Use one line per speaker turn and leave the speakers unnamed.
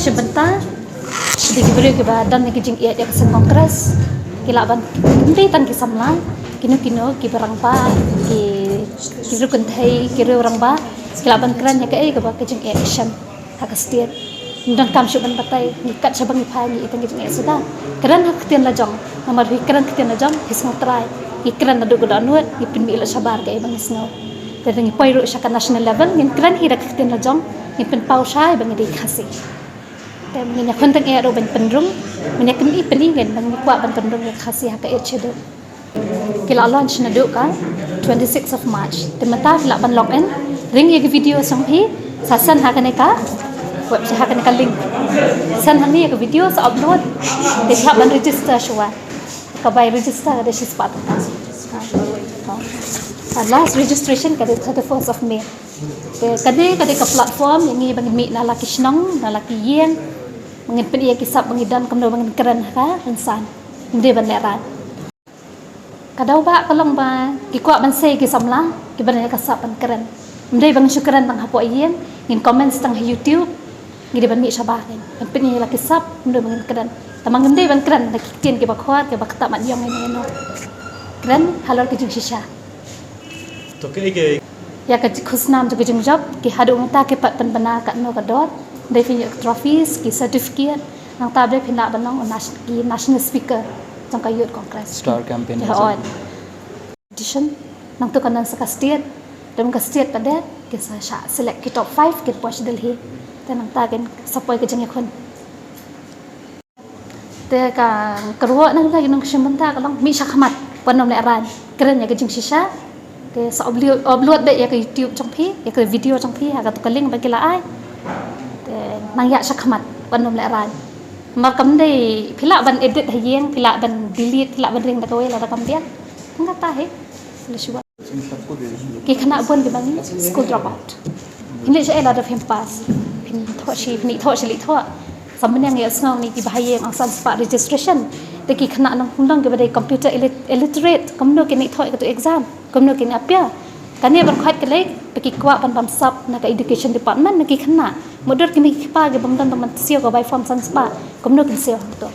sebentar di beri ke badan ni kijing ia dia kesan kongres kilaban hindi tan kisamla kino ki barang ba ki rukun thai ki orang ba kilaban kran ya ke ba kijing ia action hakastir dan kam shuban batai nikat sabang ipai ni itang kijing ia sudah kran hak tian la jong nomor kran tian la jong hismo try ikran adu godan nuat ipin mi la sabar ke bang snow dan ni poi ru syakan national level ngin kran hirak tian la jong ipin pau sai bang di khasiแต่มันยังคนตั้งเอเราเป็นรุ่งมันยังมีเป็นอีเวนต์มันมีกว่าเป็นรุ่งยังคาสิฮักเอชดูกิลาลอนชนะดูกัน 26 of March แต่มันตาฟิลาบันล็อกอินริงยังวิดีโอสองพีสันฮักกันเอกาเว็บฮักกันเอกาลิงสันฮันนี่ยังวิดีโอสอัพโหลดเดี๋ยวบันรีจิสเตอร์ชัวร์ก็ไปรีจิสเตอร์เดี๋ยวชิสปัตlast registration ก็เดี๋ยว 31st of May แต่กันเด็กกับแพลตฟอร์มอย่างงี้บางมีนาลากิชนองนาลากิเยียงmungkin pun ia kisah mengidan kemudian mungkin keren ha insan dia beneran kadau ba kalong ba kikuat ban sei kisamla kibannya kasap ban keren mendai bang syukuran tang hapo ien ngin comments tang YouTube ngide ban mi sabah kan pun ia la kisap kemudian mungkin keren tamang mendai ban keren dak kitien ke bakhwat ke bakta mat yong ini no keren halor ke jing shisha
to ke
ya ke khusnam to ke jing job ki hadu mata ke pat pan bana kat no kadotได้ฟินิกทรอฟีสกีเซอร์ติฟิเคตนางตาได้พินาบันน้องกี national speaker จังกายุดคองเกรส
Star campaign
จะออนดิฉันนางตัวกันนั้นสกัดสเตียดเดิมกัดสเตียดกันเด็กกิสชา select กี top 5 กีปอชเดลฮีแต่นางตากันสปอยกันจังยังคนแต่การกระโดดนั่นก็ยังนางชิมบันตากันลองมีชักมัดวันนำในอรันกระนั้นยังก็จิงชิชาแต่สอบเลือดเด็กยังก็ YouTube จังพี่ยังก็วิดีโอจังพี่หากตัวกันลิงก์ไปกีฬาไอนางอยากชักมัดวันนมและรานมากำได้พิลาบันเอดิทให้เยี่ยงพิลาบันดีลีทพิลาบันเรียงตะกเวลาตะกำเดียนทั้งกตาเฮเลยชัวกี่ขณะบนกี่บางนี้ school drop out พินิจเอลาดอฟเฮมพาสพินิทอชีพินิทอชลิทอสำเนียงเงี้ยสงนี่กี่บายเยี่ยงอังสันสปา registration แต่กี่ขณะน้องกี่บันได้ computer illiterate ก็มันกี่นิทอกับตัว exam ก็มันกี่นับเปียกันเนี่ยบางคนกันเลยไปกี่กว่าบันบัมซับนัก education department นักกี่ขณะmodern kini kipa ke bangdan teman sio ke by form sans pa komno kin sio to